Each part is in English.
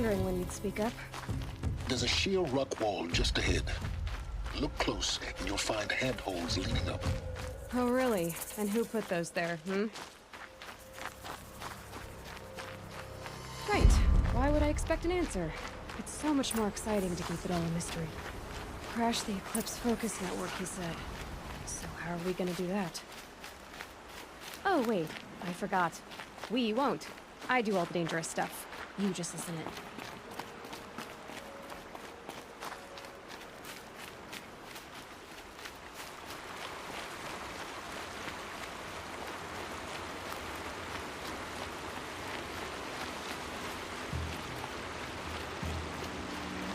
wondering when you'd speak up. There's a sheer rock wall just ahead. Look close, and you'll find handholds leading up. Oh, really? And who put those there, Right. Why would I expect an answer? It's so much more exciting to keep it all a mystery. Crash the Eclipse Focus Network, he said. So how are we gonna do that? Oh, wait. I forgot. We won't. I do all the dangerous stuff. You just listen in.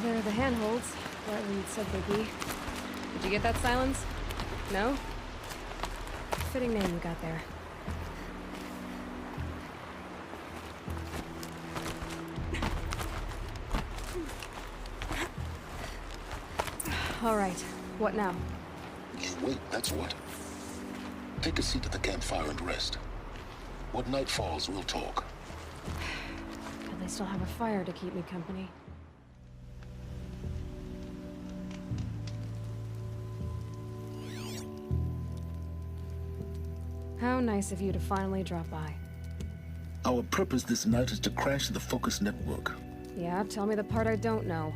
There are the handholds, right where you'd said they'd be. Did you get that, Silence? No? Fitting name you got there. All right, what now? You wait, that's what. Take a seat at the campfire and rest. When night falls, we'll talk. At least I'll have a fire to keep me company. How nice of you to finally drop by. Our purpose this night is to crash the Focus Network. Yeah, tell me the part I don't know.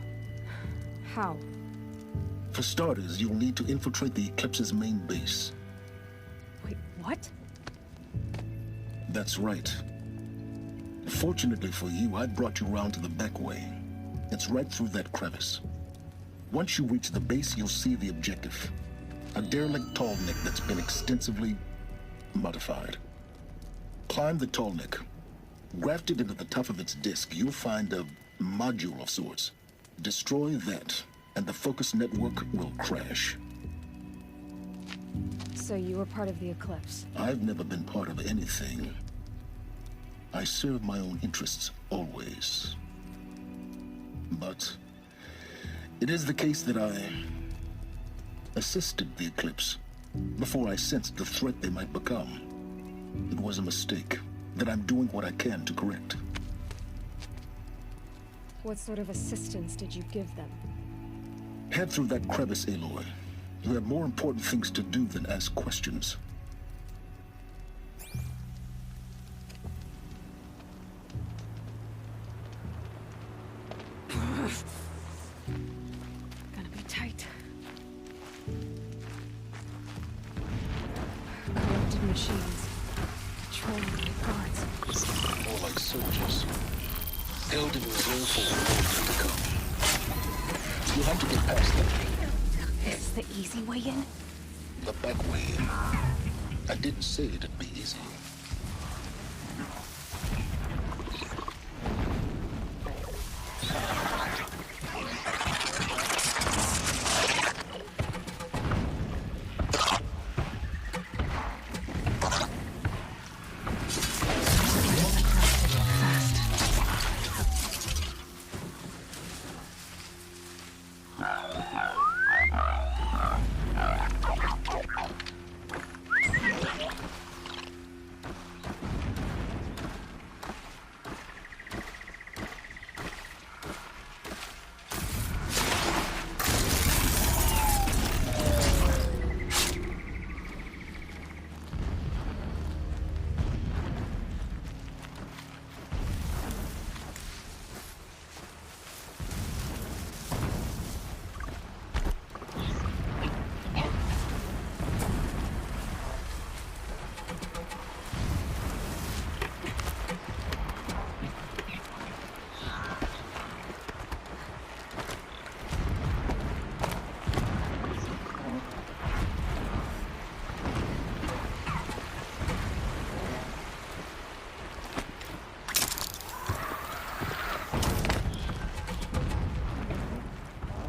How? For starters, you'll need to infiltrate the Eclipse's main base. Wait, what? That's right. Fortunately for you, I brought you round to the back way. It's right through that crevice. Once you reach the base, you'll see the objective. A derelict tall neck that's been extensively modified. Climb the tall neck. Grafted into the top of its disk, you'll find a module of sorts. Destroy that, and the Focus Network will crash. So you were part of the Eclipse? I've never been part of anything. I serve my own interests, always. But it is the case that I assisted the Eclipse before I sensed the threat they might become. It was a mistake that I'm doing what I can to correct. What sort of assistance did you give them? Head through that crevice, Aloy. You have more important things to do than ask questions. Gonna be tight. Corrupted machines. Patrolling my guards. More like soldiers. Held in reserve for war to come. You'll have to get past them. This is the easy way in? The back way. I didn't say it'd be easy.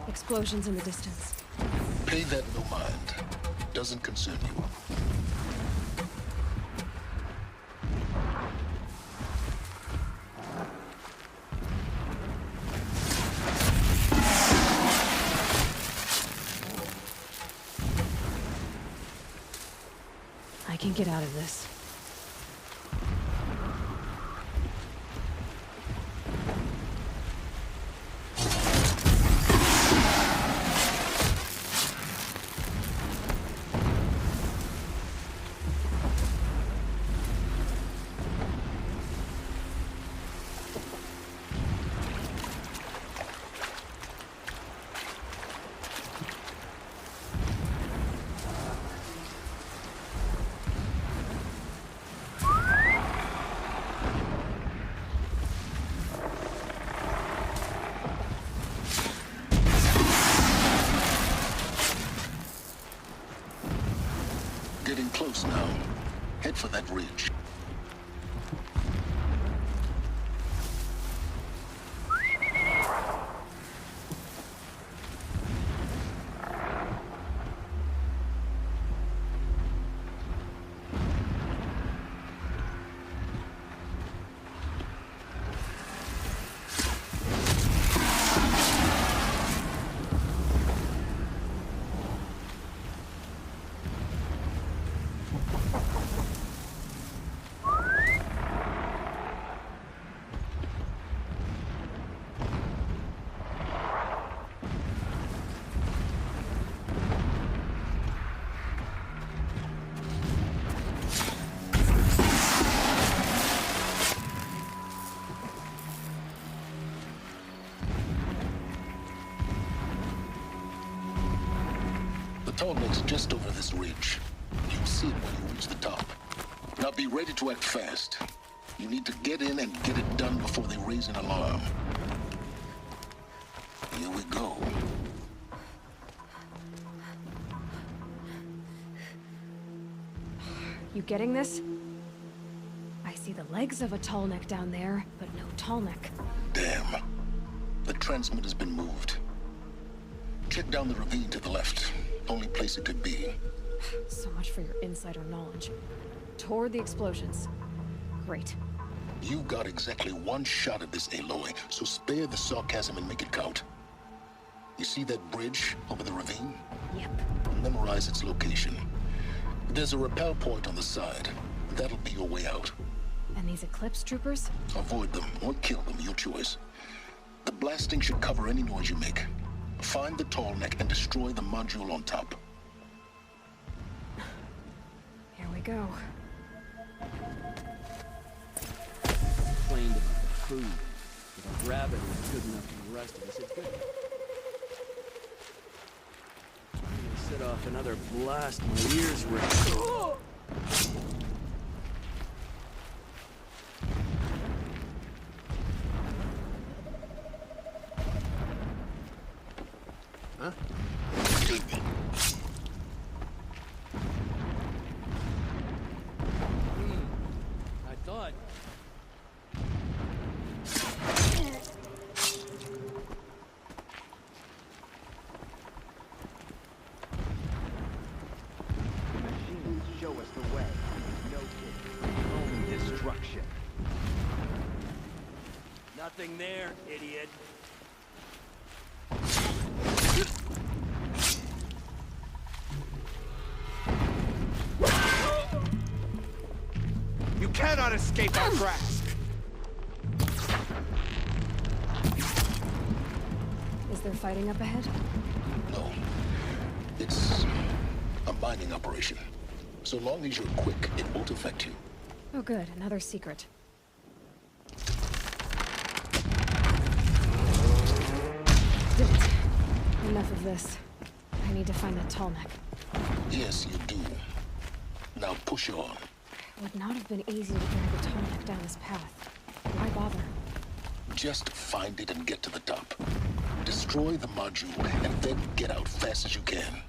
Explosions in the distance. Pay that no mind. Doesn't concern you. I can get out of this. getting close now. Head for that ridge. The tall neck's just over this ridge. You'll see it when you reach the top. Now be ready to act fast. You need to get in and get it done before they raise an alarm. Here we go. You getting this? I see the legs of a tall neck down there, but no tall neck. Damn. The transmitter's been moved. Check down the ravine to the left. Only place it could be. So much for your insider knowledge. Toward the explosions. Great. You've got exactly one shot at this, Aloy, so spare the sarcasm and make it count. You see that bridge over the ravine? Yep. Memorize its location. There's a rappel point on the side. That'll be your way out. And these Eclipse troopers? Avoid them or kill them, your choice. The blasting should cover any noise you make. Find the tall neck and destroy the module on top. Here we go. Complained about the food, but a rabbit was good enough for the rest of us. It's good. I'm gonna set off another blast. My ears were. Huh? I thought. Machines show us the way. No kidding. Only destruction. Nothing there, idiot. You cannot escape our grasp! Is there fighting up ahead? No. It's a mining operation. So long as you're quick, it won't affect you. Oh good, another secret. Did it. Enough of this. I need to find that tall neck. Yes, you do. Now push on. It would not have been easy to drag the tall neck down this path. Why bother? Just find it and get to the top. Destroy the module and then get out fast as you can.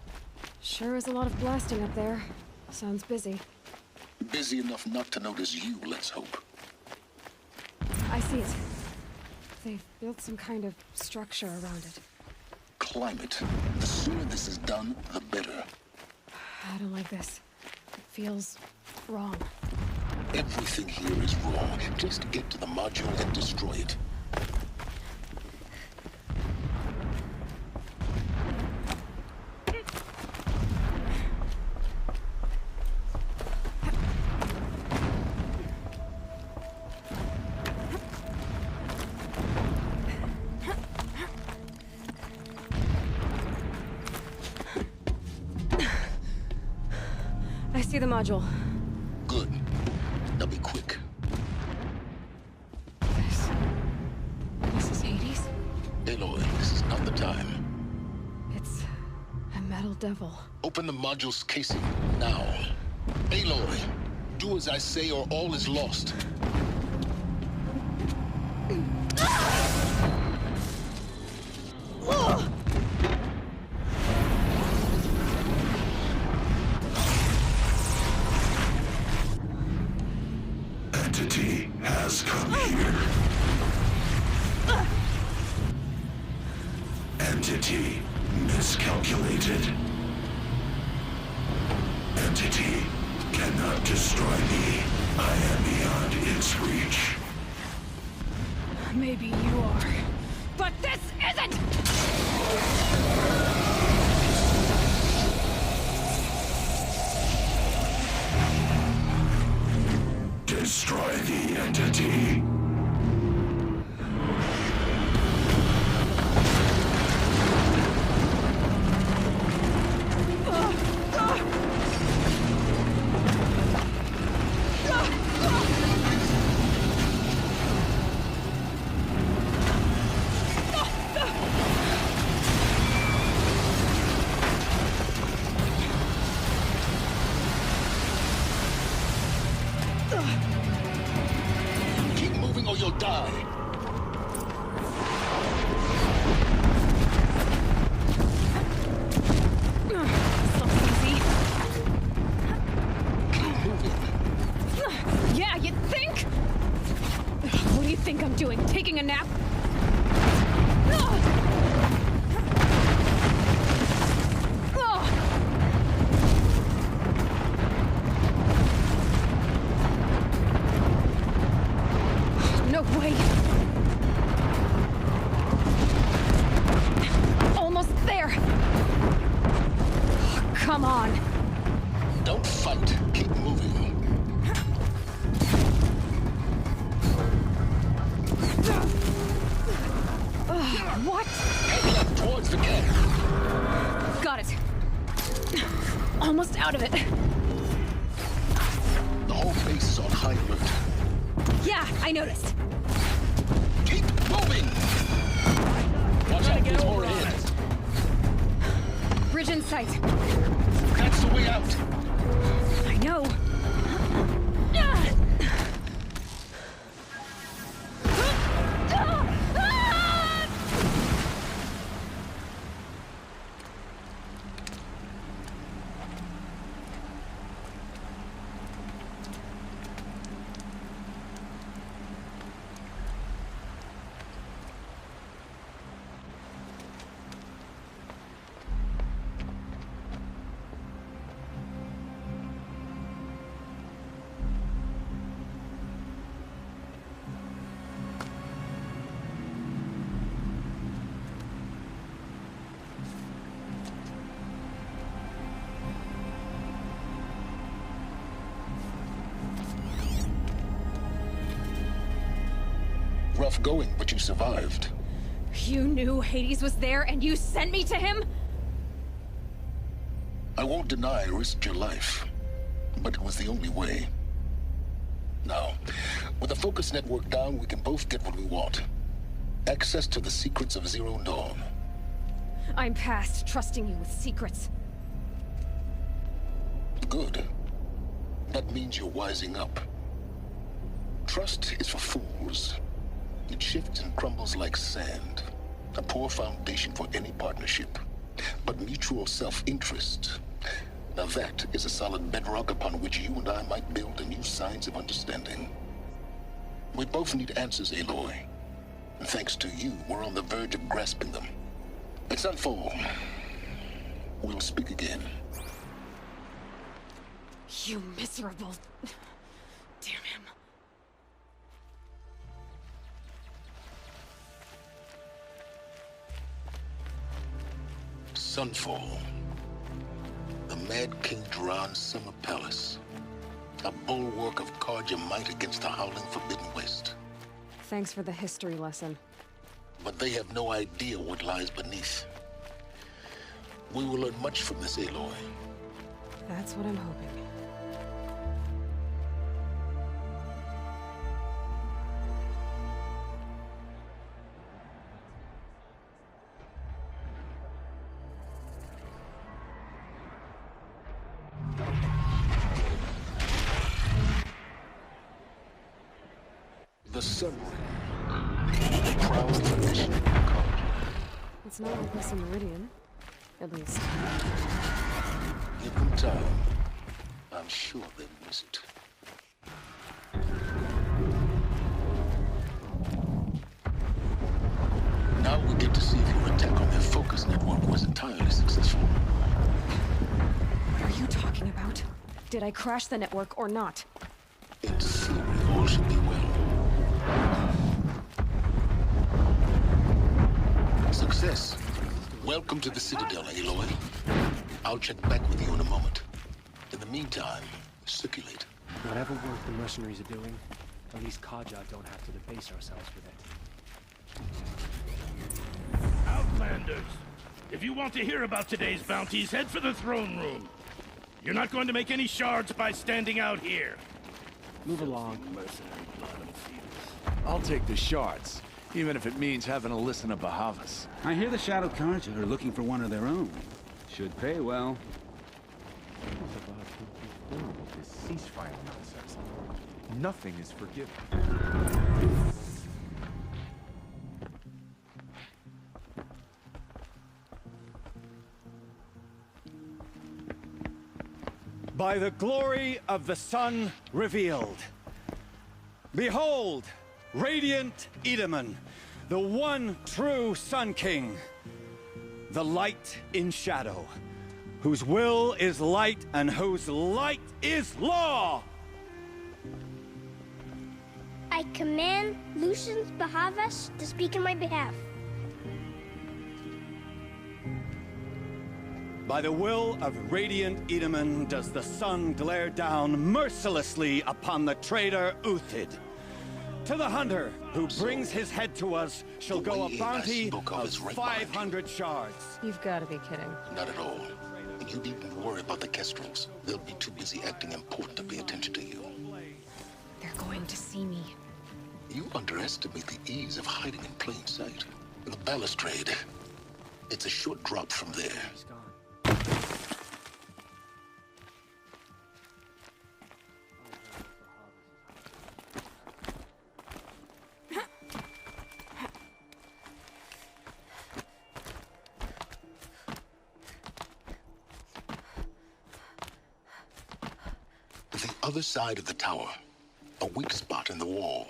Sure is a lot of blasting up there. Sounds busy. Busy enough not to notice you, let's hope. I see it. They've built some kind of structure around it. Climb it. The sooner this is done, the better. I don't like this. It feels wrong. Everything here is wrong. Just get to the module and destroy it. I see the module. Good. Now be quick. This is Hades? Aloy, this is not the time. It's a metal devil. Open the module's casing, now. Aloy, do as I say or all is lost. defeated. Entity cannot destroy me. I am beyond its reach. Maybe you are. But this isn't! Destroy the entity. Keep moving or you'll die. So easy. Keep moving. Yeah, you think? What do you think I'm doing? Taking a nap? No way! Almost there! Come on! Don't fight. Keep moving. What? Head up towards the camp. Got it. Almost out of it. The whole base is on high alert. Yeah, I noticed. Keep moving! Watch out, there's more ahead. Bridge in sight. That's the way out. I know. Rough going, but you survived. You knew Hades was there and you sent me to him? I won't deny I risked your life, but it was the only way. Now, with the focus network down, we can both get what we want. Access to the secrets of Zero Dawn. I'm past trusting you with secrets. Good. That means you're wising up. Trust is for fools. It shifts and crumbles like sand. A poor foundation for any partnership. But mutual self-interest, now that is a solid bedrock upon which you and I might build a new science of understanding. We both need answers, Aloy. And thanks to you, we're on the verge of grasping them. It's unfold. We'll speak again. You miserable... Damn him. Sunfall. The Mad King Duran's summer palace. A bulwark of Karja might against the howling Forbidden West. Thanks for the history lesson. But they have no idea what lies beneath. We will learn much from this, Aloy. That's what I'm hoping. The Sun Ring. Crowns the mission of Karja. It's not like missing Meridian. At least. Give them time. I'm sure they'll miss it. Now we get to see if your attack on their focus network was entirely successful. Did I crash the network or not? In theory, all should be well. Success. Welcome to the Citadel, Aloy. I'll check back with you in a moment. In the meantime, circulate. Whatever work the mercenaries are doing, at least Kaja don't have to debase ourselves with it. Outlanders! If you want to hear about today's bounties, head for the throne room. You're not going to make any shards by standing out here. Move along. Mercenary blood and fetus. I'll take the shards, even if it means having to listen to Bahavas. I hear the Shadow Carja are looking for one of their own. Should pay well. This ceasefire nonsense. Nothing is forgiven. By the glory of the sun revealed. Behold, radiant Edaman, the one true Sun King. The light in shadow, whose will is light and whose light is law! I command Lucius Bahavas to speak in my behalf. By the will of radiant Edaman does the sun glare down mercilessly upon the traitor Uthid. To the hunter who brings his head to us shall go a bounty of 500 shards. You've got to be kidding. Not at all. And you needn't worry about the Kestrels. They'll be too busy acting important to pay attention to you. They're going to see me. You underestimate the ease of hiding in plain sight. The balustrade. It's a short drop from there. He's gone. The other side of the tower. A weak spot in the wall.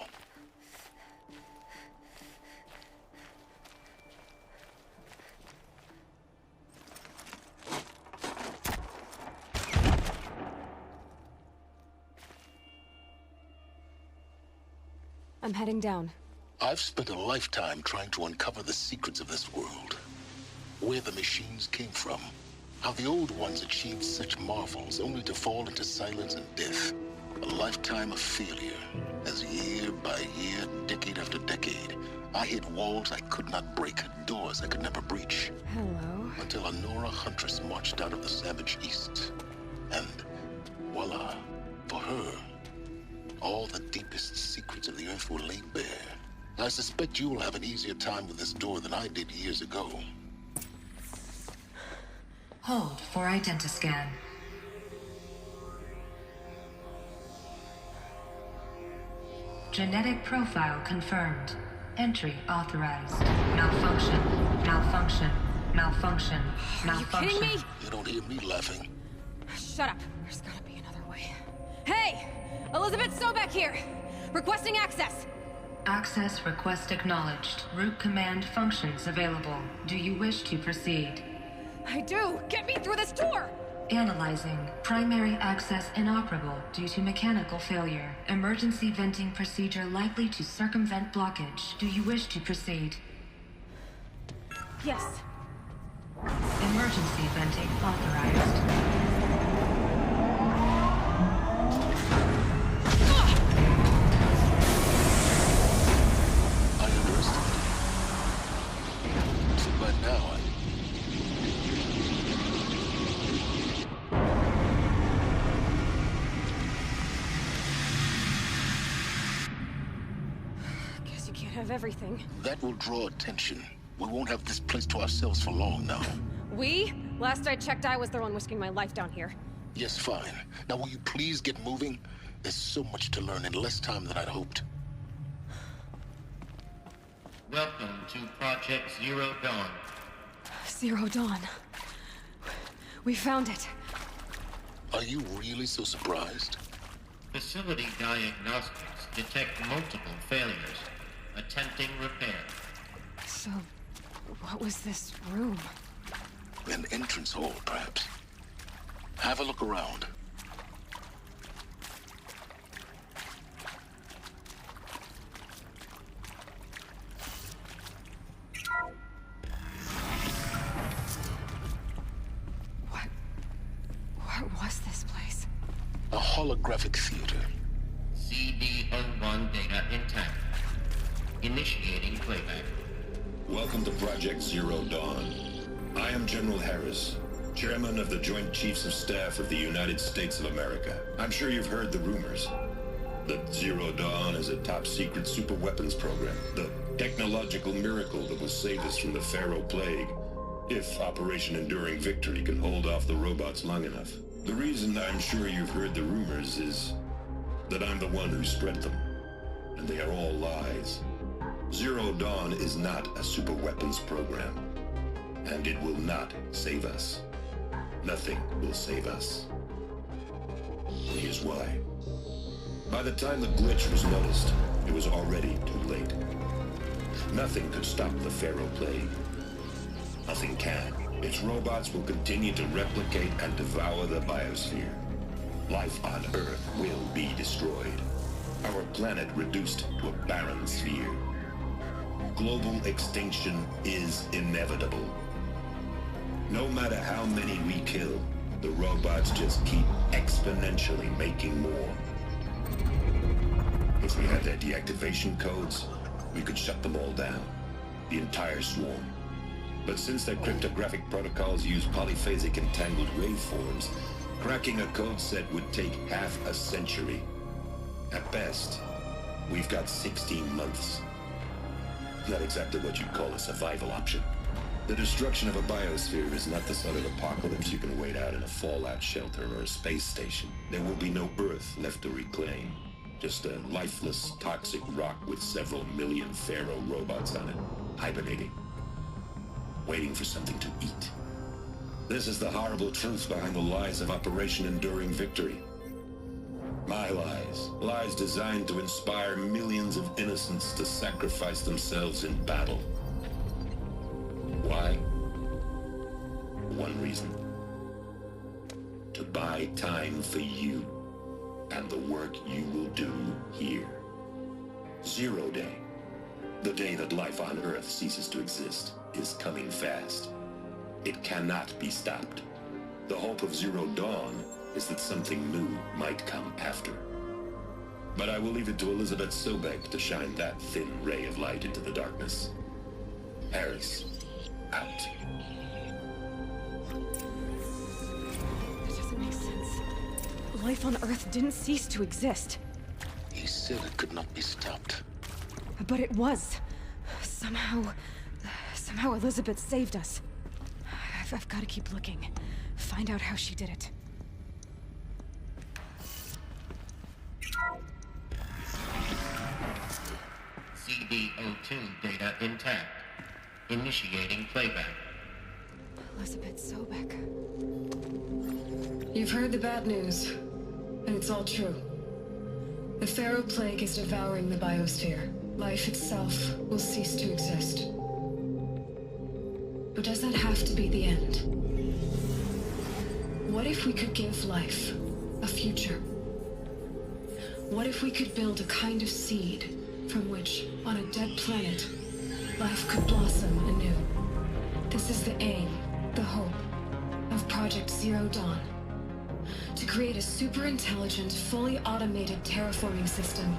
I'm heading down. I've spent a lifetime trying to uncover the secrets of this world. Where the machines came from. How the old ones achieved such marvels only to fall into silence and death. A lifetime of failure. As year by year, decade after decade, I hit walls I could not break, doors I could never breach. Hello. Until a Nora huntress marched out of the savage east. And voila, for her, all the deepest secrets of the earth were laid bare. I suspect you'll have an easier time with this door than I did years ago. Hold for identiscan. Genetic profile confirmed. Entry authorized. Malfunction. Malfunction. Malfunction. Malfunction. Are you kidding me? You don't hear me laughing. Shut up. There's gotta be another way. Hey! Elizabeth Sobeck here! Requesting access! Access request acknowledged. Root command functions available. Do you wish to proceed? I do! Get me through this door! Analyzing. Primary access inoperable due to mechanical failure. Emergency venting procedure likely to circumvent blockage. Do you wish to proceed? Yes. Emergency venting authorized. Have everything. That will draw attention. We won't have this place to ourselves for long now. We? Last I checked, I was the one risking my life down here. Yes, fine. Now will you please get moving? There's so much to learn in less time than I'd hoped. Welcome to Project Zero Dawn. Zero Dawn. We found it. Are you really so surprised? Facility diagnostics detect multiple failures. Attempting repair. So, what was this room? An entrance hall, perhaps. Have a look around. A holographic theater. CD01 data intact. Initiating playback. Welcome to Project Zero Dawn. I am General Harris, Chairman of the Joint Chiefs of Staff of the United States of America. I'm sure you've heard the rumors that Zero Dawn is a top-secret superweapons program, the technological miracle that will save us from the Pharaoh Plague, if Operation Enduring Victory can hold off the robots long enough. The reason I'm sure you've heard the rumors is that I'm the one who spread them, and they are all lies. Zero Dawn is not a superweapons program, and it will not save us. Nothing will save us. Here's why. By the time the glitch was noticed, it was already too late. Nothing could stop the Pharaoh Plague. Nothing can. Its robots will continue to replicate and devour the biosphere. Life on Earth will be destroyed. Our planet reduced to a barren sphere. Global extinction is inevitable. No matter how many we kill, the robots just keep exponentially making more. If we had their deactivation codes, we could shut them all down. The entire swarm. But since their cryptographic protocols use polyphasic entangled waveforms, cracking a code set would take half a century. At best, we've got 16 months. Not exactly what you'd call a survival option. The destruction of a biosphere is not the sort of apocalypse you can wait out in a fallout shelter or a space station. There will be no Earth left to reclaim. Just a lifeless, toxic rock with several million Pharaoh robots on it, hibernating, waiting for something to eat. This is the horrible truth behind the lies of Operation Enduring Victory. My lies. Lies designed to inspire millions of innocents to sacrifice themselves in battle. Why? One reason. To buy time for you and the work you will do here. Zero Day, the day that life on Earth ceases to exist, is coming fast. It cannot be stopped. The hope of Zero Dawn is that something new might come after. But I will leave it to Elizabeth Sobek to shine that thin ray of light into the darkness. Harris, out. That doesn't make sense. Life on Earth didn't cease to exist. He said it could not be stopped. But it was. Somehow Elizabeth saved us. I've got to keep looking. Find out how she did it. CD02 data intact. Initiating playback. Elizabeth Sobek. You've heard the bad news, and it's all true. The Pharaoh Plague is devouring the biosphere. Life itself will cease to exist. But does that have to be the end? What if we could give life a future? What if we could build a kind of seed from which, on a dead planet, life could blossom anew? This is the aim, the hope, of Project Zero Dawn. To create a super-intelligent, fully automated terraforming system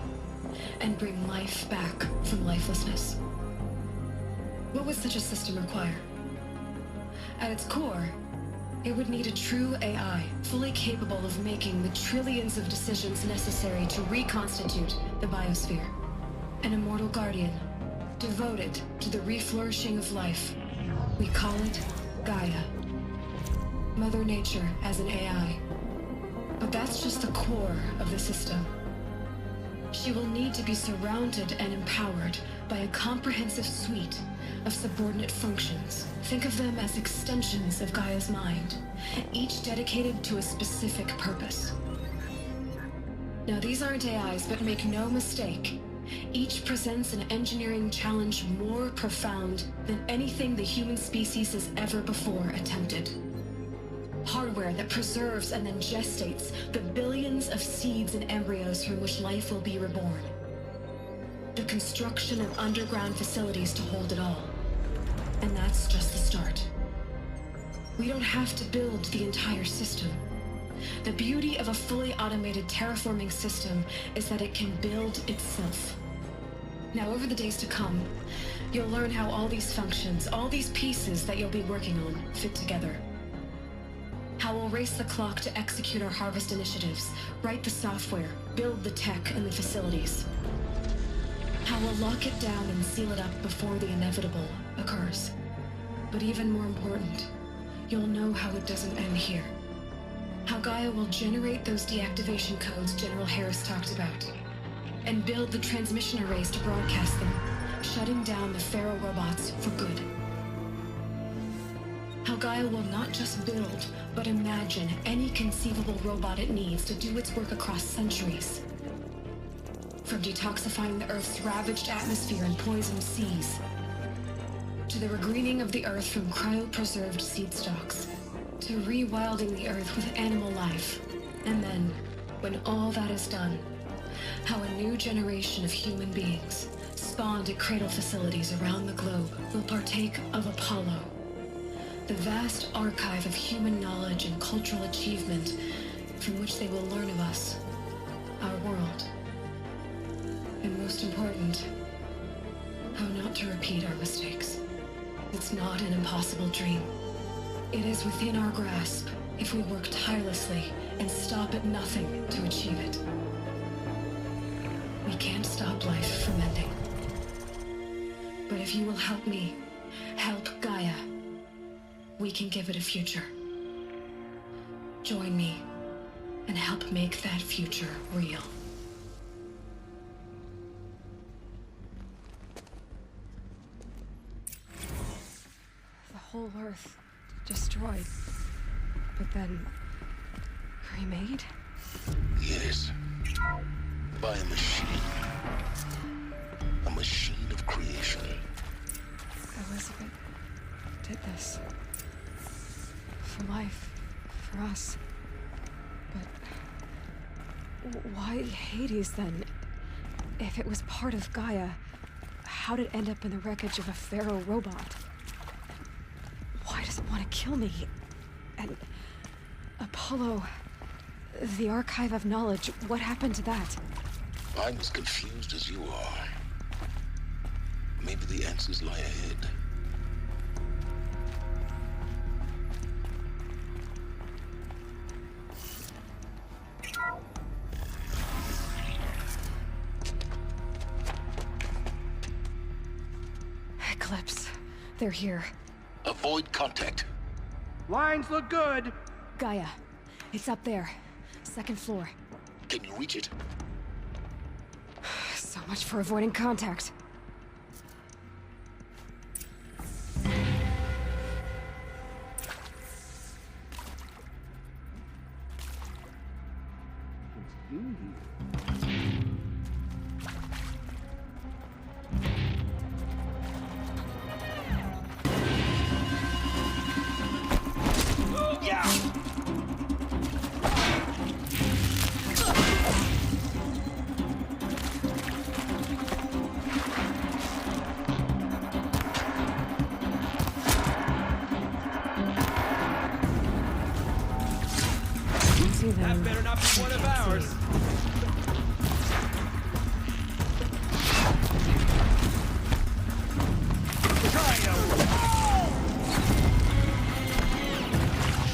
and bring life back from lifelessness. What would such a system require? At its core, it would need a true AI, fully capable of making the trillions of decisions necessary to reconstitute the biosphere. An immortal guardian, devoted to the reflourishing of life. We call it Gaia. Mother Nature as an AI. But that's just the core of the system. She will need to be surrounded and empowered by a comprehensive suite of subordinate functions. Think of them as extensions of Gaia's mind, each dedicated to a specific purpose. Now, these aren't AIs, but make no mistake, each presents an engineering challenge more profound than anything the human species has ever before attempted. Hardware that preserves and then gestates the billions of seeds and embryos from which life will be reborn. The construction of underground facilities to hold it all. And that's just the start. We don't have to build the entire system. The beauty of a fully automated terraforming system is that it can build itself. Now, over the days to come, you'll learn how all these functions, all these pieces that you'll be working on, fit together. How we'll race the clock to execute our harvest initiatives, write the software, build the tech and the facilities. How we'll lock it down and seal it up before the inevitable occurs. But even more important, you'll know how it doesn't end here. How Gaia will generate those deactivation codes General Harris talked about, and build the transmission arrays to broadcast them, shutting down the Pharaoh robots for good. How Gaia will not just build, but imagine any conceivable robot it needs to do its work across centuries. From detoxifying the Earth's ravaged atmosphere and poisoned seas, to the regreening of the Earth from cryopreserved seed stalks, to rewilding the Earth with animal life. And then, when all that is done, how a new generation of human beings, spawned at cradle facilities around the globe, will partake of Apollo, the vast archive of human knowledge and cultural achievement from which they will learn of us, our world. And most important, how not to repeat our mistakes. It's not an impossible dream. It is within our grasp if we work tirelessly and stop at nothing to achieve it. We can't stop life from ending. But if you will help me, help Gaia, we can give it a future. Join me and help make that future real. The whole Earth destroyed, but then remade? Yes. By a machine. A machine of creation. Elizabeth did this. For life. For us. But why Hades then? If it was part of Gaia, how did it end up in the wreckage of a Pharaoh robot? Why does it want to kill me? And Apollo, the archive of knowledge, what happened to that? I'm as confused as you are. Maybe the answers lie ahead. Eclipse. They're here. Avoid contact. Lines look good. Gaia. It's up there. Second floor. Can you reach it? So much for avoiding contact. That better not be one of ours.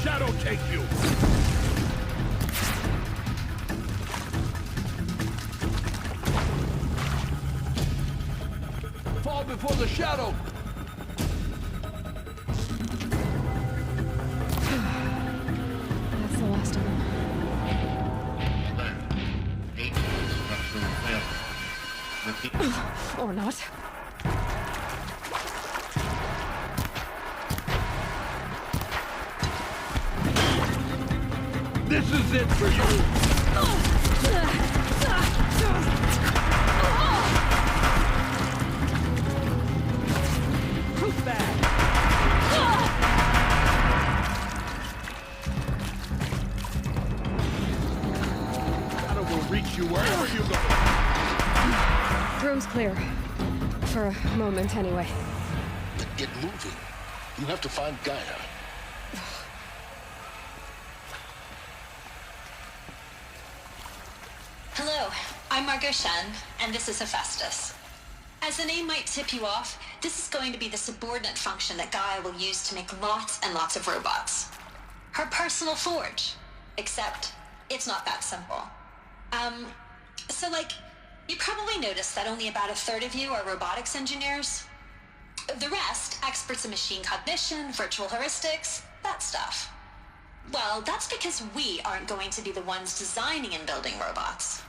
Shadow take you. Fall before the shadow. That's the last of them. Or not. This is it for you. Proof bag. Shadow will reach you wherever you go. Room's clear. For a moment, anyway. Then get moving. You have to find Gaia. I'm Margot Shen, and this is Hephaestus. As the name might tip you off, this is going to be the subordinate function that Gaia will use to make lots and lots of robots. Her personal forge. Except, it's not that simple. You probably noticed that only about a third of you are robotics engineers. The rest, experts in machine cognition, virtual heuristics, that stuff. Well, that's because we aren't going to be the ones designing and building robots.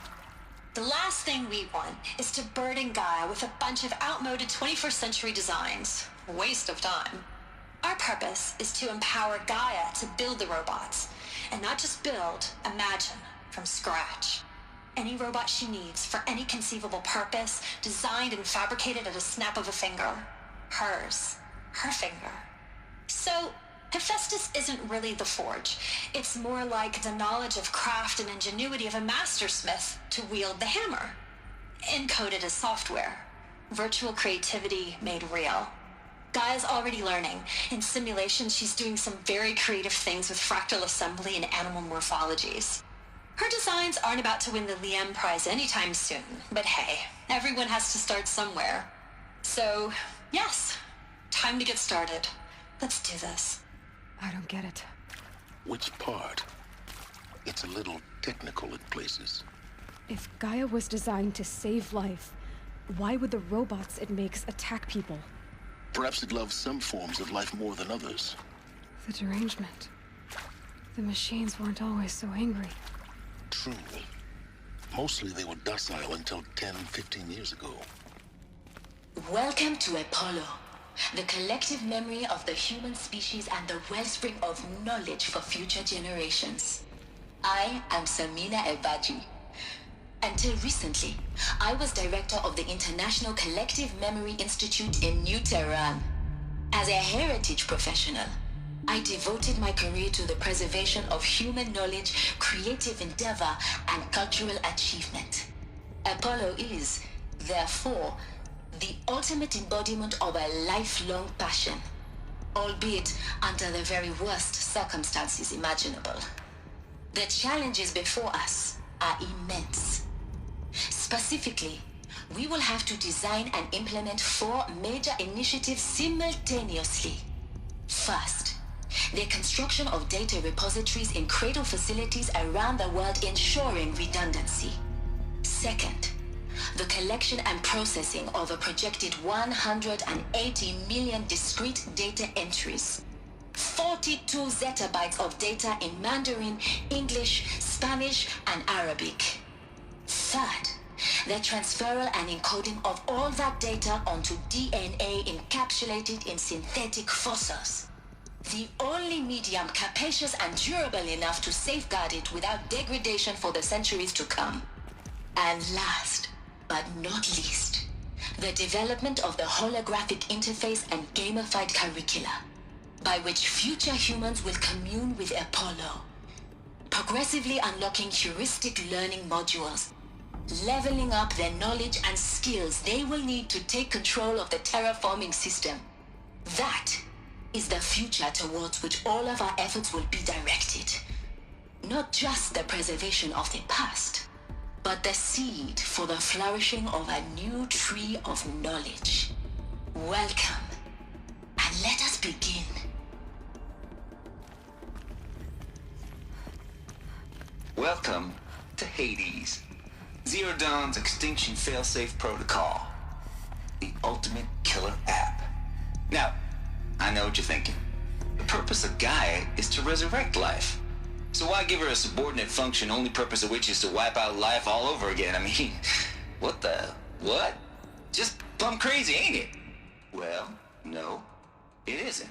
The last thing we want is to burden Gaia with a bunch of outmoded 21st century designs. Waste of time. Our purpose is to empower Gaia to build the robots, and not just build, imagine, from scratch. Any robot she needs for any conceivable purpose, designed and fabricated at a snap of a finger. Hers. Her finger. So, Hephaestus isn't really the forge. It's more like the knowledge of craft and ingenuity of a mastersmith to wield the hammer. Encoded as software. Virtual creativity made real. Gaia's already learning. In simulations, she's doing some very creative things with fractal assembly and animal morphologies. Her designs aren't about to win the Liam Prize anytime soon, but hey, everyone has to start somewhere. So, yes, time to get started. Let's do this. I don't get it. Which part? It's a little technical in places. If Gaia was designed to save life, why would the robots it makes attack people? Perhaps it loves some forms of life more than others. The derangement. The machines weren't always so angry. True. Mostly they were docile until 10, 15 years ago. Welcome to Apollo, the collective memory of the human species and the wellspring of knowledge for future generations. I am Samina Ebaji. Until recently, I was director of the International Collective Memory Institute in New Tehran. As a heritage professional, I devoted my career to the preservation of human knowledge, creative endeavor, and cultural achievement. Apollo is, therefore, the ultimate embodiment of a lifelong passion, albeit under the very worst circumstances imaginable. The challenges before us are immense. Specifically, we will have to design and implement 4 major initiatives simultaneously. First, the construction of data repositories in cradle facilities around the world ensuring redundancy. Second, the collection and processing of a projected 180 million discrete data entries. 42 zettabytes of data in Mandarin, English, Spanish, and Arabic. Third, the transferal and encoding of all that data onto DNA encapsulated in synthetic fossils. The only medium capacious and durable enough to safeguard it without degradation for the centuries to come. And last, but not least, the development of the holographic interface and gamified curricula, by which future humans will commune with Apollo, progressively unlocking heuristic learning modules, leveling up their knowledge and skills they will need to take control of the terraforming system. That is the future towards which all of our efforts will be directed. Not just the preservation of the past, but the seed for the flourishing of a new tree of knowledge. Welcome, and let us begin. Welcome to Hades, Zero Dawn's extinction failsafe protocol, the ultimate killer app. Now, I know what you're thinking. The purpose of Gaia is to resurrect life. So why give her a subordinate function, only purpose of which is to wipe out life all over again? I mean, what? Just plumb crazy, ain't it? Well, no, it isn't.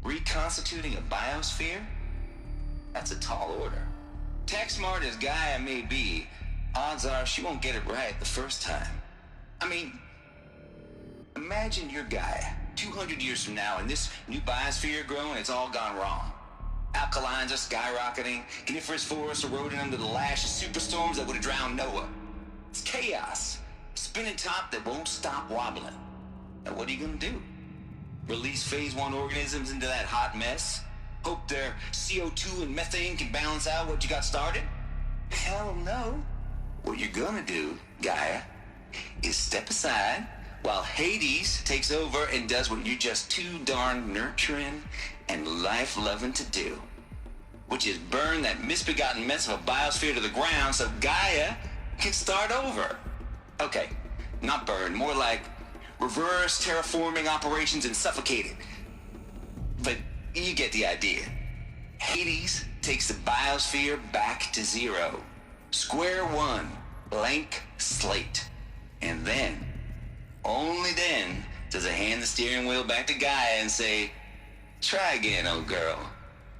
Reconstituting a biosphere? That's a tall order. Tech smart as Gaia may be, odds are she won't get it right the first time. I mean, imagine you're Gaia, 200 years from now, and this new biosphere growing, it's all gone wrong. Alkalines are skyrocketing, coniferous forests eroding under the lash of superstorms that would have drowned Noah. It's chaos, spinning top that won't stop wobbling. Now what are you gonna do? Release phase 1 organisms into that hot mess? Hope their CO2 and methane can balance out what you got started? Hell no. What you're gonna do, Gaia, is step aside while Hades takes over and does what you're just too darn nurturing and life-loving to do, which is burn that misbegotten mess of a biosphere to the ground so Gaia can start over. Okay, not burn, more like reverse terraforming operations and suffocate it. But you get the idea. Hades takes the biosphere back to zero. Square one, blank slate. And then, only then, does it hand the steering wheel back to Gaia and say, try again, old girl.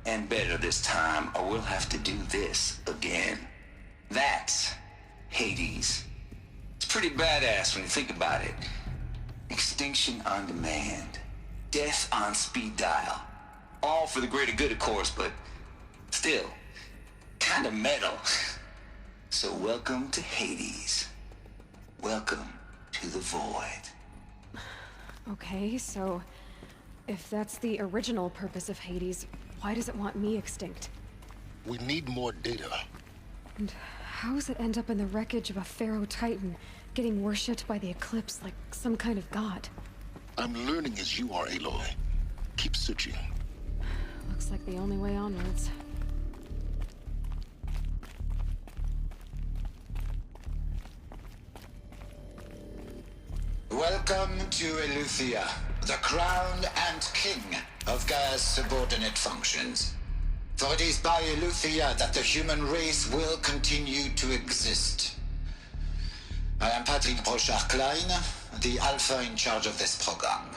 And better this time, or we'll have to do this again. That's Hades. It's pretty badass when you think about it. Extinction on demand. Death on speed dial. All for the greater good, of course, but still, kind of metal. So welcome to Hades. Welcome to the void. Okay, so if that's the original purpose of Hades, why does it want me extinct? We need more data. And how does it end up in the wreckage of a Pharaoh Titan, getting worshipped by the Eclipse like some kind of god? I'm learning as you are, Aloy. Keep searching. Looks like the only way onwards. Welcome to Eleuthia, the crown and king of Gaia's subordinate functions. For it is by Eleuthia that the human race will continue to exist. I am Patrick Brochard-Klein, the Alpha in charge of this program.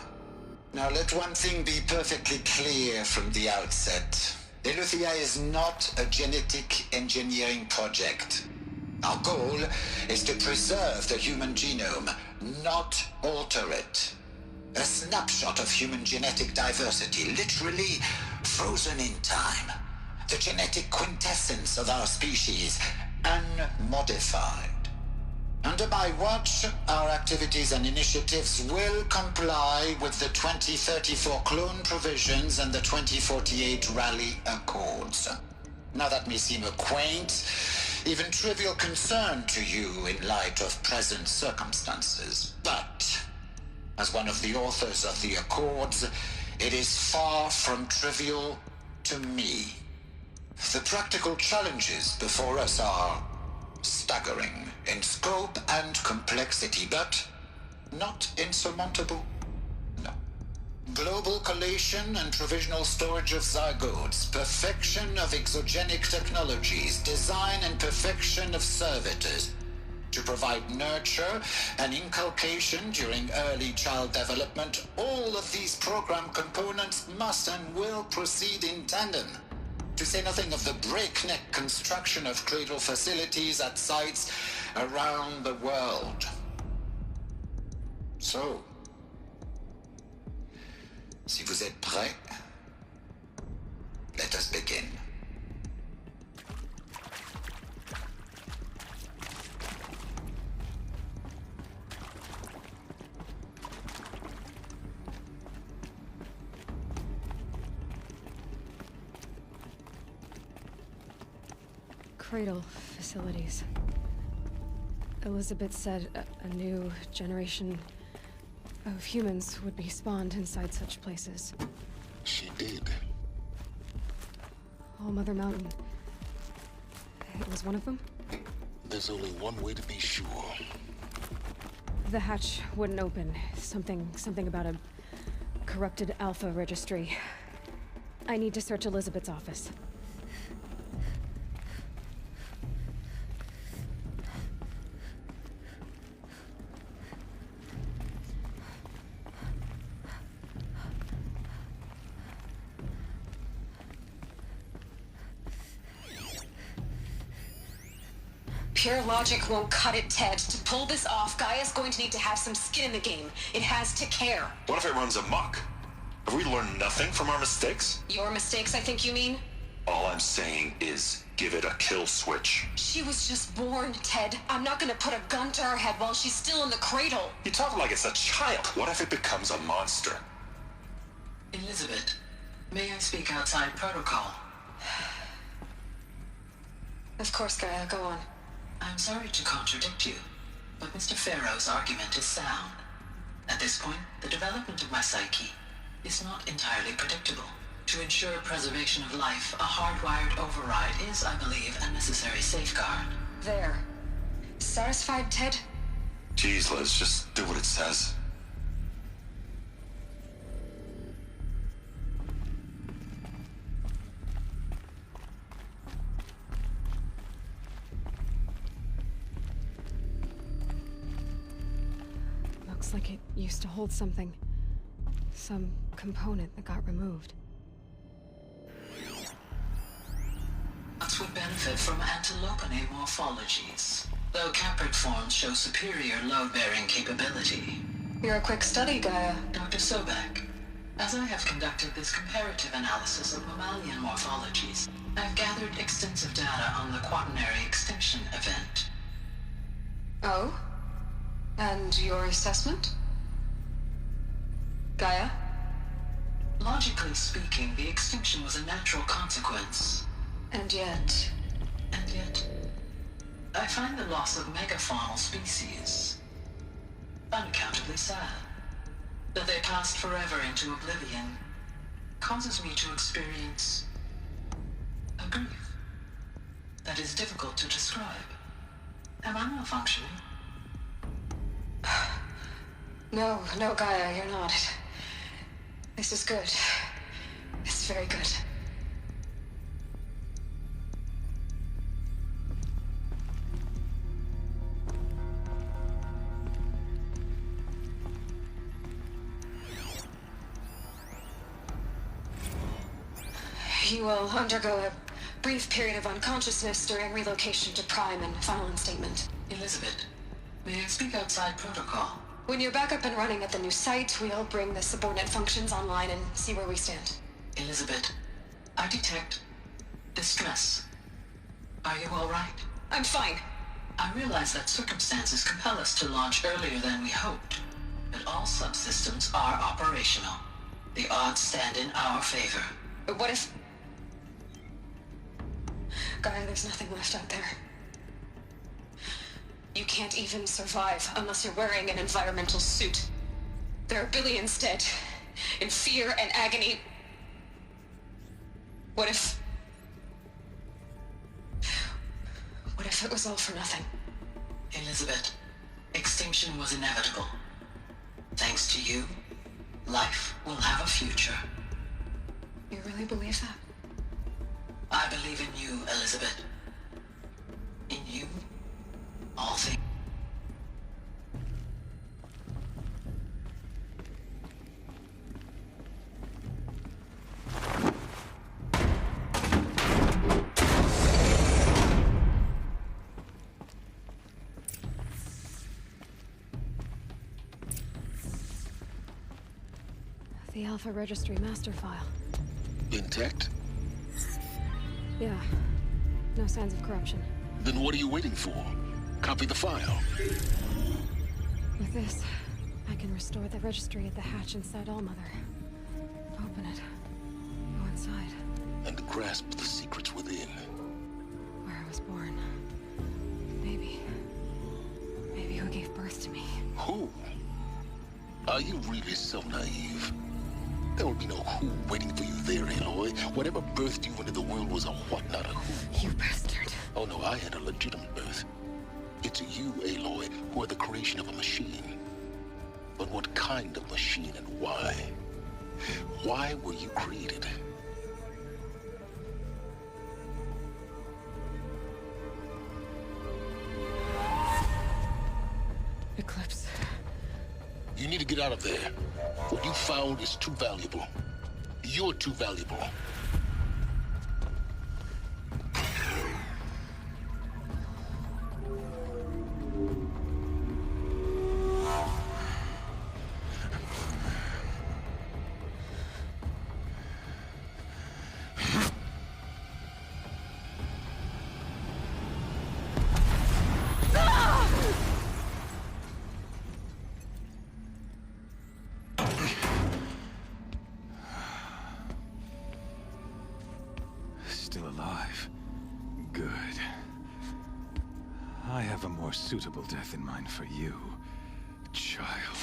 Now let one thing be perfectly clear from the outset. Eleuthia is not a genetic engineering project. Our goal is to preserve the human genome, not alter it. A snapshot of human genetic diversity, literally frozen in time. The genetic quintessence of our species, unmodified. Under my watch, our activities and initiatives will comply with the 2034 clone provisions and the 2048 Rally Accords. Now that may seem a quaint, even trivial concern to you in light of present circumstances, but as one of the authors of the Accords, it is far from trivial to me. The practical challenges before us are staggering in scope and complexity, but not insurmountable. No. Global collation and provisional storage of zygotes, perfection of exogenic technologies, design and perfection of servitors to provide nurture and inculcation during early child development. All of these program components must and will proceed in tandem. To say nothing of the breakneck construction of cradle facilities at sites around the world. So, si vous êtes prêts, let us begin. Cradle facilities. Elizabeth said a new generation of humans would be spawned inside such places. She did. All Mother Mountain. It was one of them? There's only one way to be sure. The hatch wouldn't open. Something about a corrupted Alpha registry. I need to search Elizabeth's office. Pure logic won't cut it, Ted. To pull this off, Gaia's going to need to have some skin in the game. It has to care. What if it runs amok? Have we learned nothing from our mistakes? Your mistakes, I think you mean? All I'm saying is give it a kill switch. She was just born, Ted. I'm not gonna put a gun to her head while she's still in the cradle. You talk like it's a child. What if it becomes a monster? Elizabeth, may I speak outside protocol? Of course, Gaia, go on. I'm sorry to contradict you, but Mr. Farrow's argument is sound. At this point, the development of my psyche is not entirely predictable. To ensure preservation of life, a hardwired override is, I believe, a necessary safeguard. There. Satisfied, Ted? Jeez, Liz, just do what it says. Looks like it used to hold something. Some component that got removed. Nuts would benefit from antilopine morphologies, though caprid forms show superior load-bearing capability. You're a quick study, Gaia. Dr. Sobek, as I have conducted this comparative analysis of mammalian morphologies, I've gathered extensive data on the quaternary extinction event. Oh? And your assessment? Gaia? Logically speaking, the extinction was a natural consequence. And yet, I find the loss of megafaunal species unaccountably sad. That they passed forever into oblivion causes me to experience a grief that is difficult to describe. Am I malfunctioning? No, Gaia, you're not. This is good. It's very good. You will undergo a brief period of unconsciousness during relocation to Prime and final instatement. Elizabeth, may I speak outside protocol? When you're back up and running at the new site, we'll bring the subordinate functions online and see where we stand. Elizabeth, I detect distress. Are you all right? I'm fine. I realize that circumstances compel us to launch earlier than we hoped, but all subsystems are operational. The odds stand in our favor. But what if... Gaia, there's nothing left out there. You can't even survive unless you're wearing an environmental suit. There are billions dead, in fear and agony. What if it was all for nothing? Elizabeth, extinction was inevitable. Thanks to you, life will have a future. You really believe that? I believe in you, Elizabeth. In you, all things. The Alpha Registry master file. Intact? Yeah. No signs of corruption. Then what are you waiting for? Copy the file. With this, I can restore the registry at the hatch inside Allmother. Open it. Go inside. And grasp the secrets within. Where I was born. Maybe who gave birth to me. Who? Are you really so naive? There will be no who waiting for you there, Aloy. Whatever birthed you into the world was a what, not a who. You bastard. Oh no, I had a legitimate birth. It's you, Aloy, who are the creation of a machine. But what kind of machine and why? Why were you created? Eclipse. You need to get out of there. What you found is too valuable. You're too valuable. Still alive. Good. I have a more suitable death in mind for you, child.